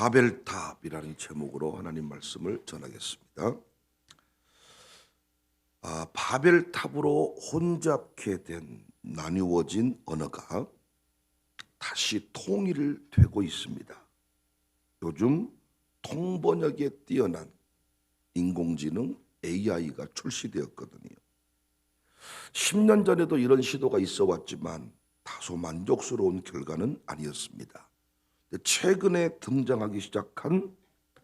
바벨탑이라는 제목으로 하나님 말씀을 전하겠습니다. 바벨탑으로 혼잡케 된 나뉘어진 언어가 다시 통일되고 있습니다. 요즘 통번역에 뛰어난 인공지능 AI가 출시되었거든요. 10년 전에도 이런 시도가 있어 왔지만 다소 만족스러운 결과는 아니었습니다. 최근에 등장하기 시작한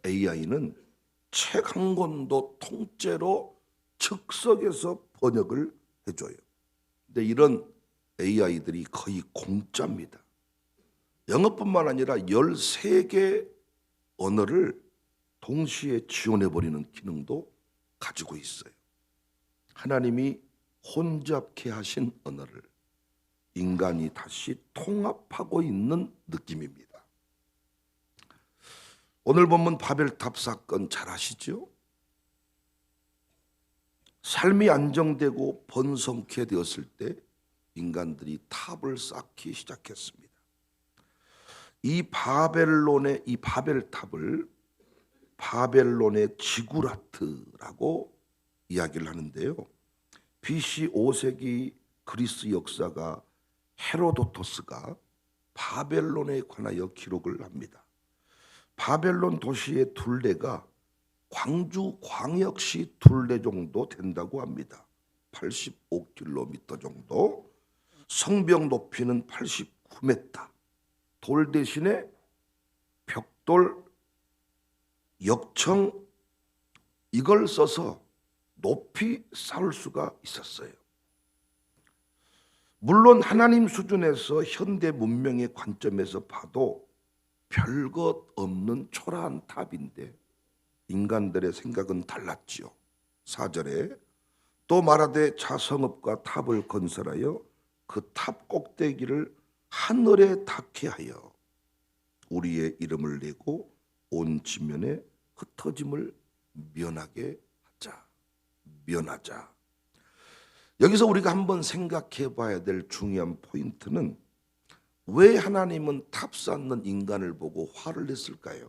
AI는 책 한 권도 통째로 즉석에서 번역을 해줘요. 근데 이런 AI들이 거의 공짜입니다. 영어뿐만 아니라 13개 언어를 동시에 지원해버리는 기능도 가지고 있어요. 하나님이 혼잡케 하신 언어를 인간이 다시 통합하고 있는 느낌입니다. 오늘 본문 바벨탑 사건 잘 아시죠? 삶이 안정되고 번성케 되었을 때 인간들이 탑을 쌓기 시작했습니다. 이 바벨탑을 바벨론의 지구라트라고 이야기를 하는데요. BC 5세기 그리스 역사가 헤로도토스가 바벨론에 관하여 기록을 합니다. 바벨론 도시의 둘레가 광주 광역시 둘레 정도 된다고 합니다. 85km 정도. 성벽 높이는 89m. 돌 대신에 벽돌, 역청 이걸 써서 높이 쌓을 수가 있었어요. 물론 하나님 수준에서 현대 문명의 관점에서 봐도 별것 없는 초라한 탑인데 인간들의 생각은 달랐지요. 4절에 또 말하되 자성읍과 탑을 건설하여 그 탑 꼭대기를 하늘에 닿게 하여 우리의 이름을 내고 온 지면에 흩어짐을 면하게 면하자. 여기서 우리가 한번 생각해 봐야 될 중요한 포인트는 왜 하나님은 탑 쌓는 인간을 보고 화를 냈을까요?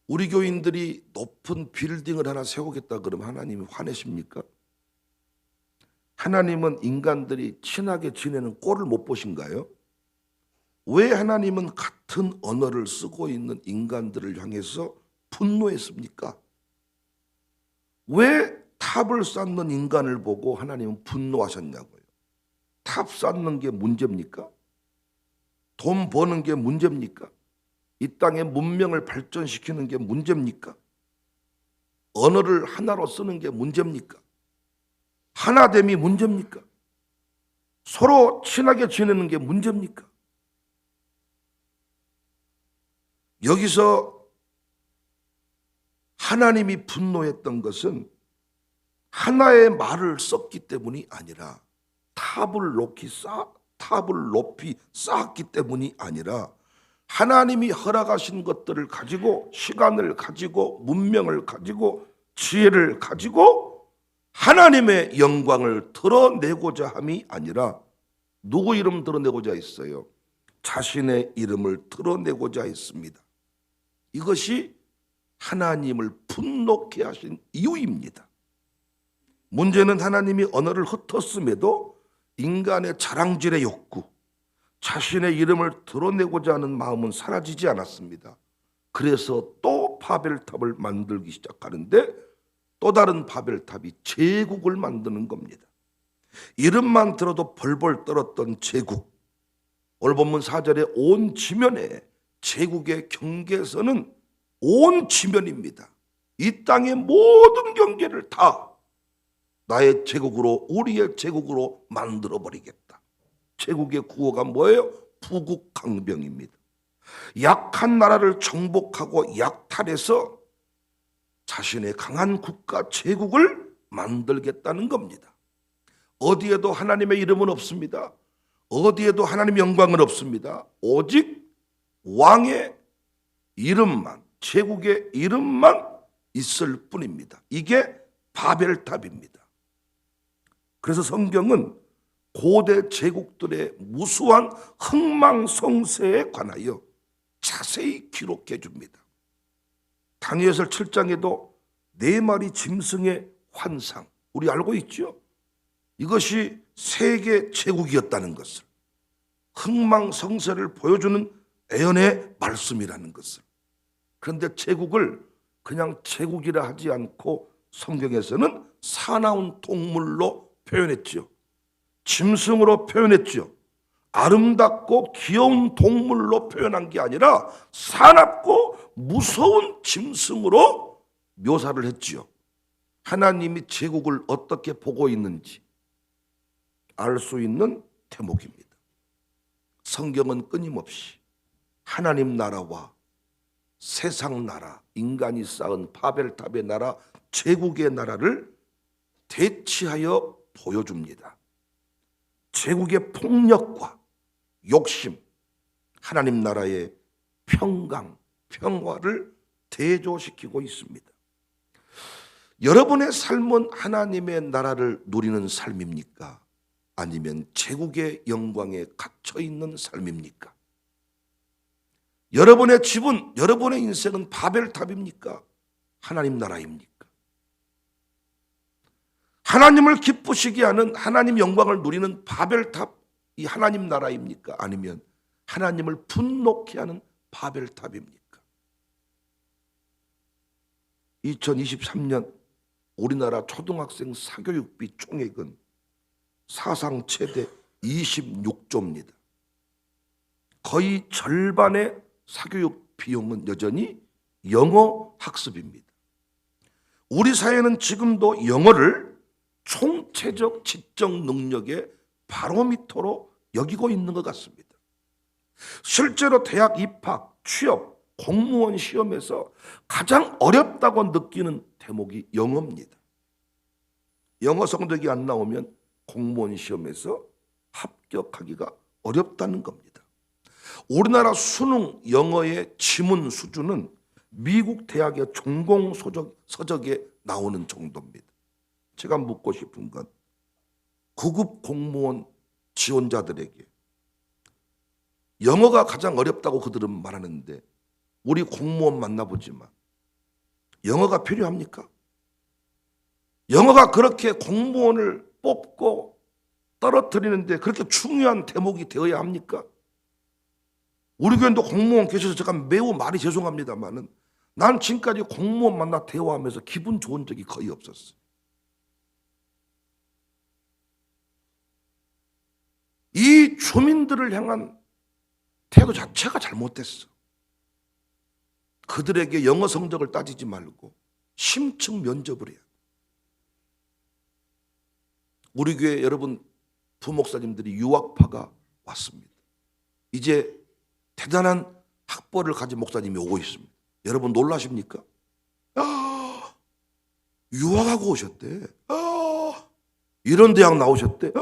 우리 교인들이 높은 빌딩을 하나 세우겠다 그러면 하나님이 화내십니까? 하나님은 인간들이 친하게 지내는 꼴을 못 보신가요? 왜 하나님은 같은 언어를 쓰고 있는 인간들을 향해서 분노했습니까? 왜 탑을 쌓는 인간을 보고 하나님은 분노하셨냐고요? 탑 쌓는 게 문제입니까? 돈 버는 게 문제입니까? 이 땅의 문명을 발전시키는 게 문제입니까? 언어를 하나로 쓰는 게 문제입니까? 하나됨이 문제입니까? 서로 친하게 지내는 게 문제입니까? 여기서 하나님이 분노했던 것은 하나의 말을 썼기 때문이 아니라 탑을 높이 쌓았기 때문이 아니라 하나님이 허락하신 것들을 가지고 시간을 가지고 문명을 가지고 지혜를 가지고 하나님의 영광을 드러내고자 함이 아니라 누구 이름 드러내고자 했어요? 자신의 이름을 드러내고자 했습니다. 이것이 하나님을 분노케 하신 이유입니다. 문제는 하나님이 언어를 흩었음에도 인간의 자랑질의 욕구, 자신의 이름을 드러내고자 하는 마음은 사라지지 않았습니다. 그래서 또 바벨탑을 만들기 시작하는데 또 다른 바벨탑이 제국을 만드는 겁니다. 이름만 들어도 벌벌 떨었던 제국. 오늘 본문 4절에 온 지면에 제국의 경계선은 온 지면입니다. 이 땅의 모든 경계를 다 나의 제국으로 우리의 제국으로 만들어버리겠다. 제국의 구호가 뭐예요? 부국강병입니다. 약한 나라를 정복하고 약탈해서 자신의 강한 국가 제국을 만들겠다는 겁니다. 어디에도 하나님의 이름은 없습니다. 어디에도 하나님의 영광은 없습니다. 오직 왕의 이름만, 제국의 이름만 있을 뿐입니다. 이게 바벨탑입니다. 그래서 성경은 고대 제국들의 무수한 흥망성쇠에 관하여 자세히 기록해 줍니다. 다니엘서 7장에도 4마리 짐승의 환상, 우리 알고 있죠? 이것이 세계 제국이었다는 것을, 흥망성쇠를 보여주는 애언의 말씀이라는 것을. 그런데 제국을 그냥 제국이라 하지 않고 성경에서는 사나운 동물로 표현했죠. 짐승으로 표현했죠. 아름답고 귀여운 동물로 표현한 게 아니라 사납고 무서운 짐승으로 묘사를 했지요. 하나님이 제국을 어떻게 보고 있는지 알 수 있는 대목입니다. 성경은 끊임없이 하나님 나라와 세상 나라, 인간이 쌓은 바벨탑의 나라, 제국의 나라를 대치하여 보여줍니다. 제국의 폭력과 욕심, 하나님 나라의 평강, 평화를 대조시키고 있습니다. 여러분의 삶은 하나님의 나라를 누리는 삶입니까? 아니면 제국의 영광에 갇혀 있는 삶입니까? 여러분의 집은, 여러분의 인생은 바벨탑입니까? 하나님 나라입니까? 하나님을 기쁘시게 하는, 하나님 영광을 누리는 바벨탑, 이 하나님 나라입니까? 아니면 하나님을 분노케 하는 바벨탑입니까? 2023년 우리나라 초등학생 사교육비 총액은 사상 최대 26조입니다. 거의 절반의 사교육 비용은 여전히 영어 학습입니다. 우리 사회는 지금도 영어를 총체적 지적 능력의 바로미터로 여기고 있는 것 같습니다. 실제로 대학 입학, 취업, 공무원 시험에서 가장 어렵다고 느끼는 대목이 영어입니다. 영어 성적이 안 나오면 공무원 시험에서 합격하기가 어렵다는 겁니다. 우리나라 수능 영어의 지문 수준은 미국 대학의 전공 서적에 나오는 정도입니다. 제가 묻고 싶은 건 9급 공무원 지원자들에게 영어가 가장 어렵다고 그들은 말하는데 우리 공무원 만나보지만 영어가 필요합니까? 영어가 그렇게 공무원을 뽑고 떨어뜨리는데 그렇게 중요한 대목이 되어야 합니까? 우리 교회도 공무원 계셔서 제가 매우 말이 죄송합니다만은 난 지금까지 공무원 만나 대화하면서 기분 좋은 적이 거의 없었어요. 이 주민들을 향한 태도 자체가 잘못됐어. 그들에게 영어 성적을 따지지 말고 심층 면접을 해야 돼. 우리 교회 여러분 부목사님들이 유학파가 왔습니다. 이제 대단한 학벌을 가진 목사님이 오고 있습니다. 여러분 놀라십니까? 유학하고 오셨대. 이런 대학 나오셨대.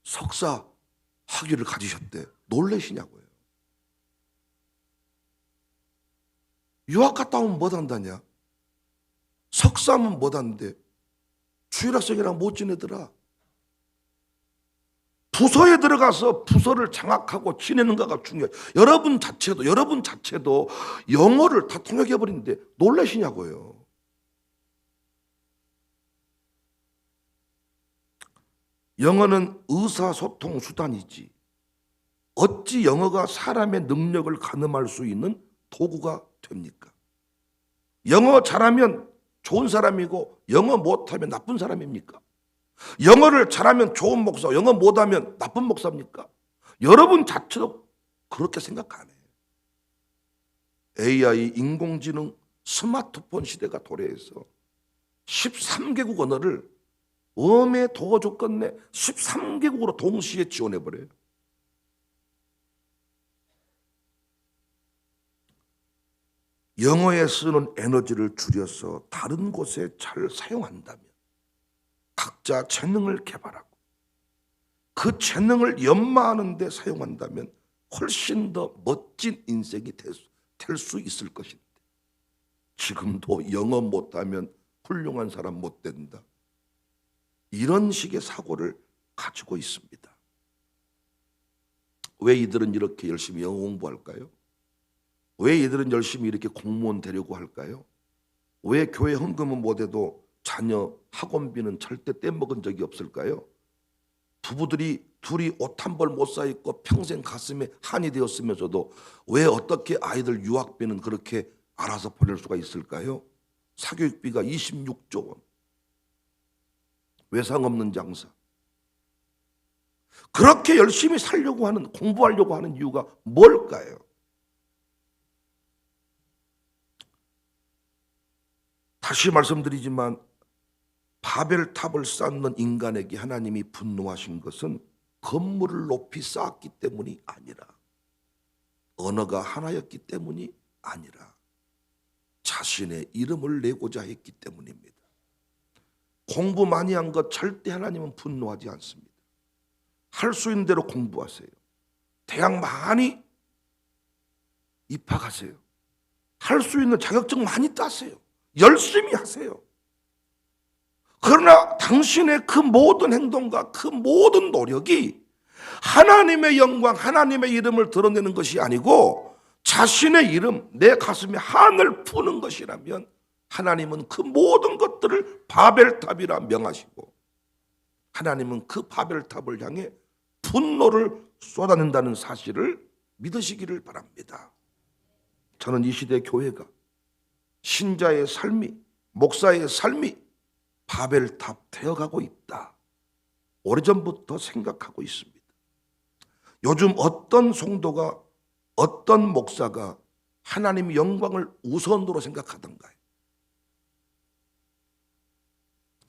석사 학위를 가지셨대. 놀라시냐고요. 유학 갔다 오면 뭐 한다냐? 석사하면 뭐 한대? 주일학생이랑 못 지내더라. 부서에 들어가서 부서를 장악하고 지내는가가 중요해요. 여러분 자체도 영어를 다 통역해버리는데 놀라시냐고요. 영어는 의사소통 수단이지 어찌 영어가 사람의 능력을 가늠할 수 있는 도구가 됩니까? 영어 잘하면 좋은 사람이고 영어 못하면 나쁜 사람입니까? 영어를 잘하면 좋은 목사, 영어 못하면 나쁜 목사입니까? 여러분 자체도 그렇게 생각 안 해요. AI, 인공지능, 스마트폰 시대가 도래해서 13개국 언어를 엄에 도와줘 끝내 13개국으로 동시에 지원해버려요. 영어에 쓰는 에너지를 줄여서 다른 곳에 잘 사용한다면 각자 재능을 개발하고 그 재능을 연마하는 데 사용한다면 훨씬 더 멋진 인생이 될 수 있을 것인데 지금도 영어 못하면 훌륭한 사람 못 된다. 이런 식의 사고를 가지고 있습니다. 왜 이들은 이렇게 열심히 영어 공부할까요? 왜 이들은 열심히 이렇게 공무원 되려고 할까요? 왜 교회 헌금은 못해도 자녀 학원비는 절대 떼먹은 적이 없을까요? 부부들이 둘이 옷 한 벌 못 사 입고 평생 가슴에 한이 되었으면서도 왜 어떻게 아이들 유학비는 그렇게 알아서 보낼 수가 있을까요? 사교육비가 26조 원. 외상 없는 장사. 그렇게 열심히 살려고 하는, 공부하려고 하는 이유가 뭘까요? 다시 말씀드리지만 바벨탑을 쌓는 인간에게 하나님이 분노하신 것은 건물을 높이 쌓았기 때문이 아니라, 언어가 하나였기 때문이 아니라 자신의 이름을 내고자 했기 때문입니다. 공부 많이 한 것 절대 하나님은 분노하지 않습니다. 할 수 있는 대로 공부하세요. 대학 많이 입학하세요. 할 수 있는 자격증 많이 따세요. 열심히 하세요. 그러나 당신의 그 모든 행동과 그 모든 노력이 하나님의 영광, 하나님의 이름을 드러내는 것이 아니고 자신의 이름, 내 가슴에 한을 푸는 것이라면 하나님은 그 모든 것들을 바벨탑이라 명하시고 하나님은 그 바벨탑을 향해 분노를 쏟아낸다는 사실을 믿으시기를 바랍니다. 저는 이 시대 교회가 신자의 삶이, 목사의 삶이 바벨탑 되어가고 있다. 오래전부터 생각하고 있습니다. 요즘 어떤 성도가, 어떤 목사가 하나님의 영광을 우선으로 생각하던가요?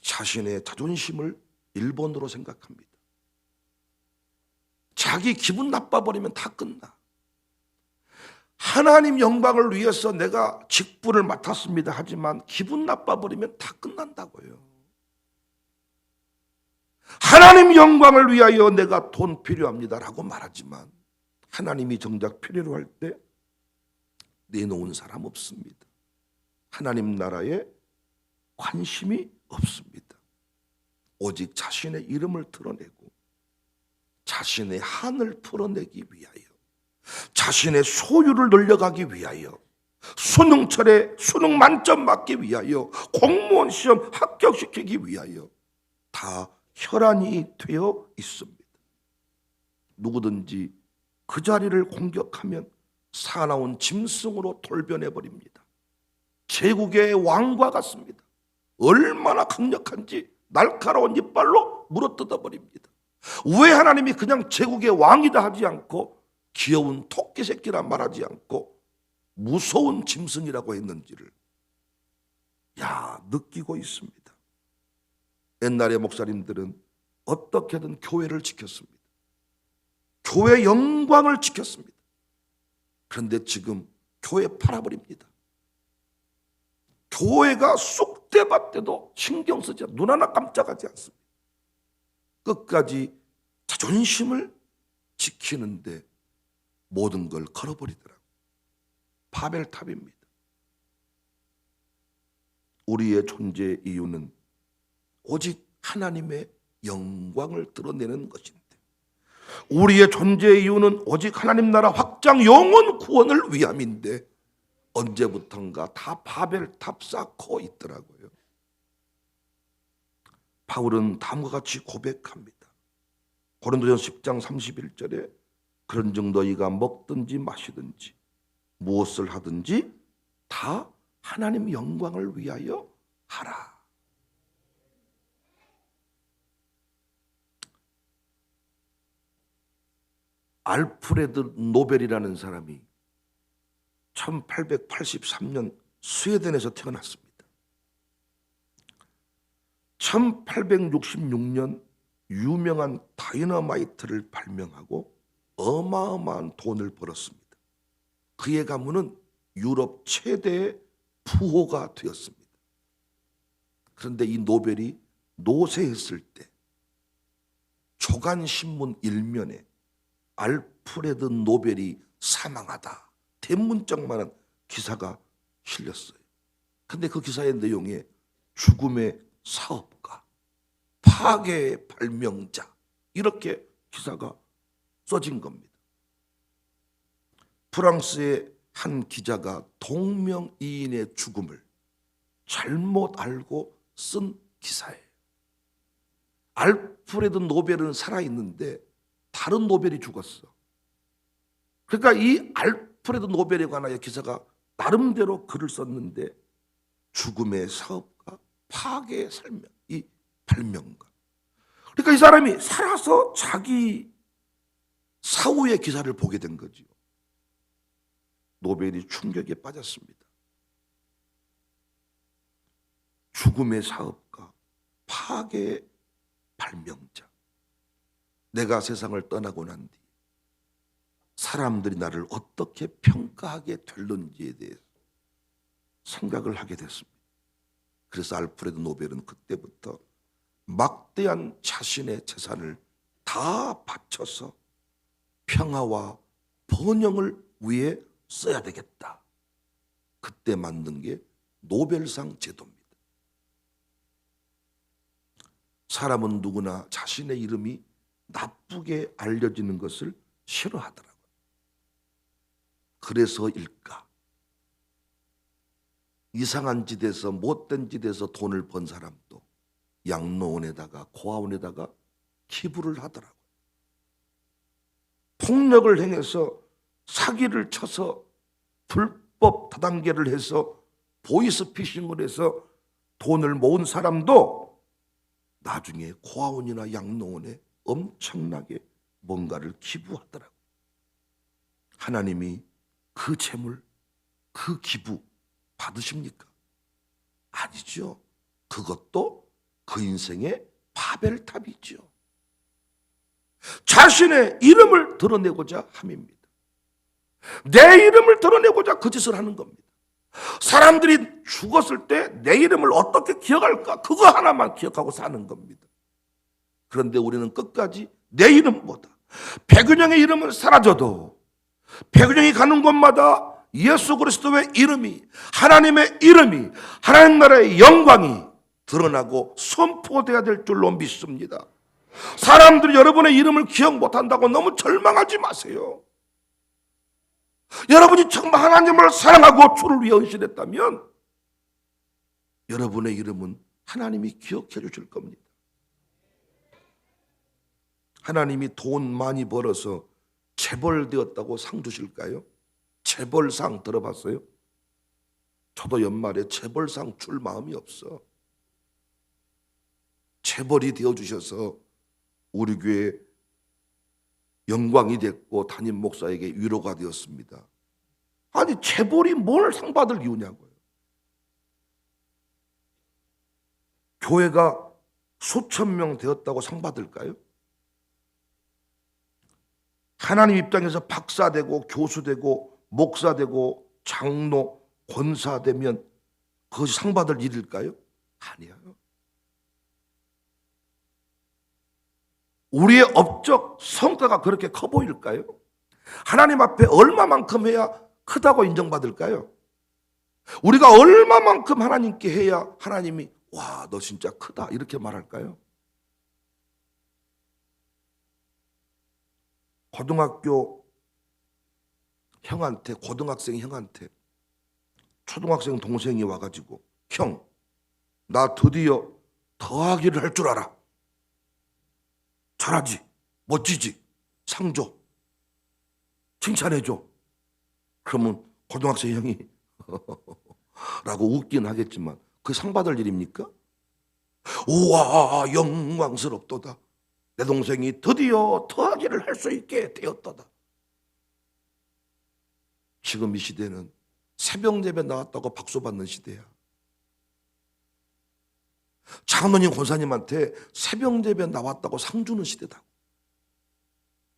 자신의 자존심을 1번으로 생각합니다. 자기 기분 나빠버리면 다 끝나. 하나님 영광을 위해서 내가 직분을 맡았습니다 하지만 기분 나빠버리면 다 끝난다고요. 하나님 영광을 위하여 내가 돈 필요합니다라고 말하지만 하나님이 정작 필요로 할 때 내놓은 사람 없습니다. 하나님 나라에 관심이 없습니다. 오직 자신의 이름을 드러내고 자신의 한을 풀어내기 위하여, 자신의 소유를 늘려가기 위하여, 수능철에 수능 만점 받기 위하여, 공무원 시험 합격시키기 위하여 다 혈안이 되어 있습니다. 누구든지 그 자리를 공격하면 사나운 짐승으로 돌변해버립니다. 제국의 왕과 같습니다. 얼마나 강력한지 날카로운 이빨로 물어뜯어버립니다. 왜 하나님이 그냥 제국의 왕이다 하지 않고 귀여운 토끼 새끼라 말하지 않고 무서운 짐승이라고 했는지를 느끼고 있습니다. 옛날의 목사님들은 어떻게든 교회를 지켰습니다. 교회 영광을 지켰습니다. 그런데 지금 교회 팔아버립니다. 교회가 쑥대밭 때도 신경 쓰지 않고 눈 하나 깜짝하지 않습니다. 끝까지 자존심을 지키는데 모든 걸 걸어버리더라고요. 바벨탑입니다. 우리의 존재의 이유는 오직 하나님의 영광을 드러내는 것인데, 우리의 존재의 이유는 오직 하나님 나라 확장 영원 구원을 위함인데 언제부턴가 다 바벨탑 쌓고 있더라고요. 바울은 다음과 같이 고백합니다. 고린도전서 10장 31절에 그런즉 너희가 먹든지 마시든지 무엇을 하든지 다 하나님 영광을 위하여 하라. 알프레드 노벨이라는 사람이 1883년 스웨덴에서 태어났습니다. 1866년 유명한 다이너마이트를 발명하고 어마어마한 돈을 벌었습니다. 그의 가문은 유럽 최대의 부호가 되었습니다. 그런데 이 노벨이 노쇠했을 때 조간신문 1면에 알프레드 노벨이 사망하다 대문짝만한 기사가 실렸어요. 그런데 그 기사의 내용에 죽음의 사업가, 파괴의 발명자 이렇게 기사가 써진 겁니다. 프랑스의 한 기자가 동명이인의 죽음을 잘못 알고 쓴 기사예요. 알프레드 노벨은 살아있는데 다른 노벨이 죽었어. 그러니까 이 알프레드 노벨에 관하여 기자가 나름대로 글을 썼는데 죽음의 사업가, 파괴의 설명, 이 발명가. 그러니까 이 사람이 살아서 자기 사후의 기사를 보게 된 거죠. 노벨이 충격에 빠졌습니다. 죽음의 사업가, 파괴의 발명자. 내가 세상을 떠나고 난 뒤 사람들이 나를 어떻게 평가하게 될는지에 대해서 생각을 하게 됐습니다. 그래서 알프레드 노벨은 그때부터 막대한 자신의 재산을 다 바쳐서 평화와 번영을 위해 써야 되겠다. 그때 만든 게 노벨상 제도입니다. 사람은 누구나 자신의 이름이 나쁘게 알려지는 것을 싫어하더라고요. 그래서일까? 이상한 짓에서 못된 짓에서 돈을 번 사람도 양로원에다가 고아원에다가 기부를 하더라고요. 폭력을 행해서 사기를 쳐서 불법 다단계를 해서 보이스피싱을 해서 돈을 모은 사람도 나중에 고아원이나 양로원에 엄청나게 뭔가를 기부하더라고요. 하나님이 그 재물, 그 기부 받으십니까? 아니죠. 그것도 그 인생의 바벨탑이죠. 자신의 이름을 드러내고자 함입니다. 내 이름을 드러내고자 그 짓을 하는 겁니다. 사람들이 죽었을 때 내 이름을 어떻게 기억할까? 그거 하나만 기억하고 사는 겁니다. 그런데 우리는 끝까지 내 이름보다 백운영의 이름은 사라져도 백운영이 가는 곳마다 예수 그리스도의 이름이, 하나님의 이름이, 하나님 나라의 영광이 드러나고 선포되어야 될 줄로 믿습니다. 사람들이 여러분의 이름을 기억 못한다고 너무 절망하지 마세요. 여러분이 정말 하나님을 사랑하고 주를 위해 헌신했다면 여러분의 이름은 하나님이 기억해 주실 겁니다. 하나님이 돈 많이 벌어서 재벌 되었다고 상 주실까요? 재벌상 들어봤어요? 저도 연말에 재벌상 줄 마음이 없어. 재벌이 되어주셔서 우리 교회 영광이 됐고 담임 목사에게 위로가 되었습니다. 아니 재벌이 뭘 상 받을 이유냐고요. 교회가 수천 명 되었다고 상 받을까요? 하나님 입장에서 박사 되고 교수 되고 목사 되고 장로 권사 되면 그것이 상 받을 일일까요? 아니에요. 우리의 업적 성과가 그렇게 커 보일까요? 하나님 앞에 얼마만큼 해야 크다고 인정받을까요? 우리가 얼마만큼 하나님께 해야 하나님이 와, 너 진짜 크다 이렇게 말할까요? 고등학교 형한테, 고등학생 형한테 초등학생 동생이 와가지고 형, 나 드디어 더하기를 할 줄 알아. 잘하지, 멋지지, 상 줘, 칭찬해줘. 그러면 고등학생 형이 라고 웃긴 하겠지만 그게 상 받을 일입니까? 우와 영광스럽도다. 내 동생이 드디어 더하기를 할 수 있게 되었도다. 지금 이 시대는 새벽 예배 나왔다고 박수 받는 시대야. 장로님 권사님한테 새벽 예배 나왔다고 상 주는 시대다.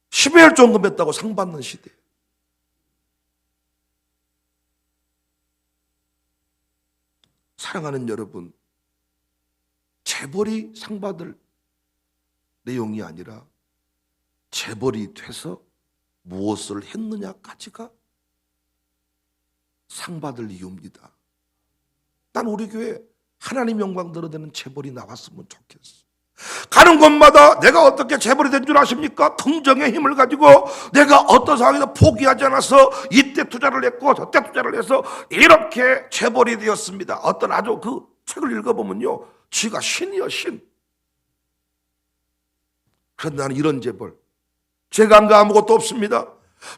10일 종금 했다고 상 받는 시대. 사랑하는 여러분, 재벌이 상 받을 내용이 아니라 재벌이 돼서 무엇을 했느냐까지가 상 받을 이유입니다. 난 우리 교회 하나님 영광 드러내는 재벌이 나왔으면 좋겠어. 가는 곳마다 내가 어떻게 재벌이 된 줄 아십니까? 긍정의 힘을 가지고 내가 어떤 상황에서 포기하지 않아서 이때 투자를 했고 저때 투자를 해서 이렇게 재벌이 되었습니다. 어떤 아주 그 책을 읽어보면요, 지가 신이요, 신. 그런데 나는 이런 재벌, 제가 한 거 아무것도 없습니다.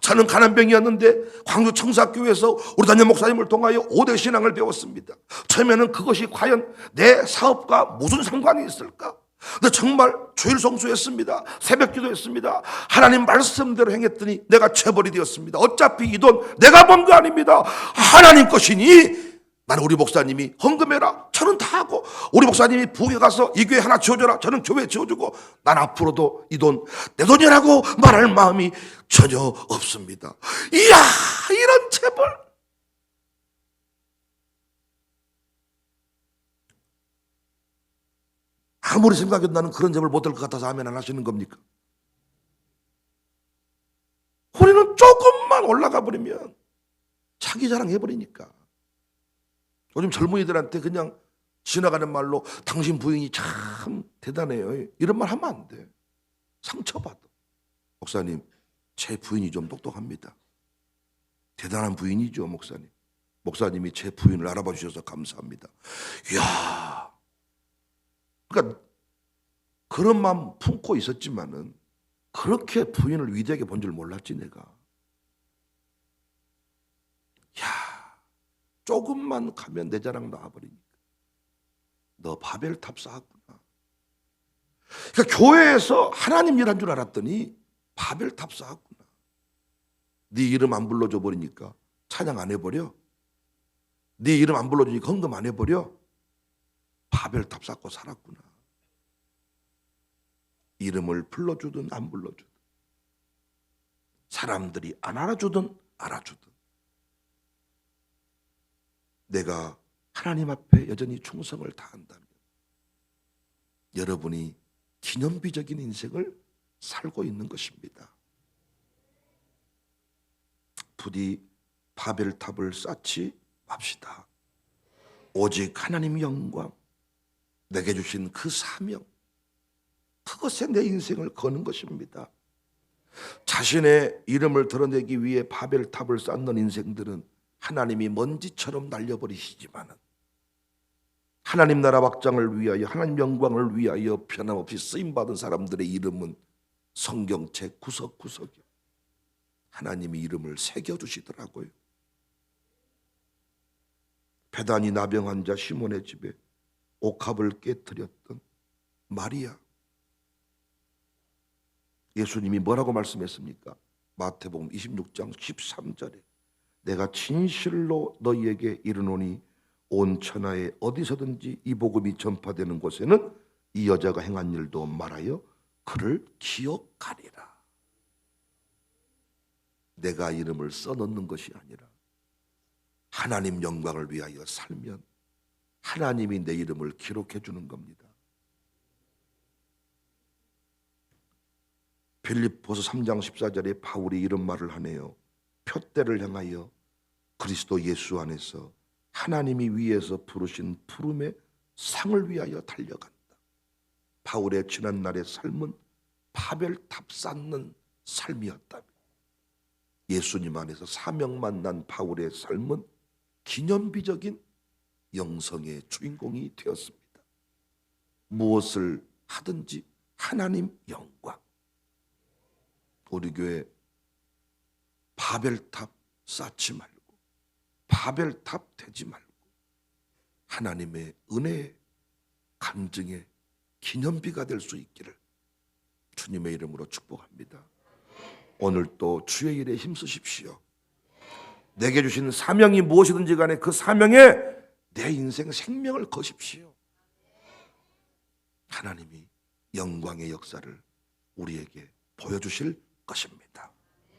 저는 가난병이었는데 광주 청사교회에서 우리 담임 목사님을 통하여 5대 신앙을 배웠습니다. 처음에는 그것이 과연 내 사업과 무슨 상관이 있을까? 근데 정말 주일 성수했습니다. 새벽 기도했습니다. 하나님 말씀대로 행했더니 내가 재벌이 되었습니다. 어차피 이 돈 내가 번 거 아닙니다. 하나님 것이니 나는 우리 목사님이 헌금해라, 저는 다 하고, 우리 목사님이 부에 가서 이 교회 하나 지어줘라, 저는 교회 지어주고, 난 앞으로도 이 돈 내 돈이라고 말할 마음이 전혀 없습니다. 이야, 이런 재벌. 아무리 생각해도 나는 그런 재벌 못 될 것 같아서 아멘 안 하시는 겁니까? 우리는 조금만 올라가 버리면 자기 자랑 해버리니까. 요즘 젊은이들한테 그냥 지나가는 말로 당신 부인이 참 대단해요, 이런 말 하면 안 돼. 상처받아. 목사님, 제 부인이 좀 똑똑합니다. 대단한 부인이죠, 목사님. 목사님이 제 부인을 알아봐 주셔서 감사합니다. 이야, 그러니까 그런 마음 품고 있었지만은 그렇게 부인을 위대하게 본 줄 몰랐지 내가. 야, 조금만 가면 내 자랑 나와버리니까. 너 바벨탑 쌓았구나. 그러니까 교회에서 하나님 일한 줄 알았더니 바벨탑 쌓았구나. 네 이름 안 불러줘 버리니까 찬양 안 해버려. 네 이름 안 불러주니까 헌금 안 해버려. 바벨탑 쌓고 살았구나. 이름을 불러주든 안 불러주든, 사람들이 안 알아주든 알아주든, 내가 하나님 앞에 여전히 충성을 다한다면 여러분이 기념비적인 인생을 살고 있는 것입니다. 부디 바벨탑을 쌓지 맙시다. 오직 하나님 영광, 내게 주신 그 사명, 그것에 내 인생을 거는 것입니다. 자신의 이름을 드러내기 위해 바벨탑을 쌓는 인생들은 하나님이 먼지처럼 날려버리시지만은 하나님 나라 확장을 위하여, 하나님 영광을 위하여 변함없이 쓰임받은 사람들의 이름은 성경책 구석구석에 하나님이 이름을 새겨주시더라고요. 배단이 나병 환자 시몬의 집에 옥합을 깨뜨렸던 마리아, 예수님이 뭐라고 말씀했습니까? 마태복음 26장 13절에 내가 진실로 너희에게 이르노니 온 천하에 어디서든지 이 복음이 전파되는 곳에는 이 여자가 행한 일도 말하여 그를 기억하리라. 내가 이름을 써넣는 것이 아니라 하나님 영광을 위하여 살면 하나님이 내 이름을 기록해 주는 겁니다. 빌립보서 3장 14절에 바울이 이런 말을 하네요. 표대를 향하여 그리스도 예수 안에서 하나님이 위에서 부르신 부름의 상을 위하여 달려간다. 바울의 지난날의 삶은 바벨탑 쌓는 삶이었다며, 예수님 안에서 사명 만난 바울의 삶은 기념비적인 영성의 주인공이 되었습니다. 무엇을 하든지 하나님 영광. 우리 교회 바벨탑 쌓지 말고, 바벨탑 되지 말고 하나님의 은혜의 간증의 기념비가 될 수 있기를 주님의 이름으로 축복합니다. 오늘도 주의 일에 힘쓰십시오. 내게 주신 사명이 무엇이든지 간에 그 사명에 내 인생 생명을 거십시오. 하나님이 영광의 역사를 우리에게 보여주실 것입니다.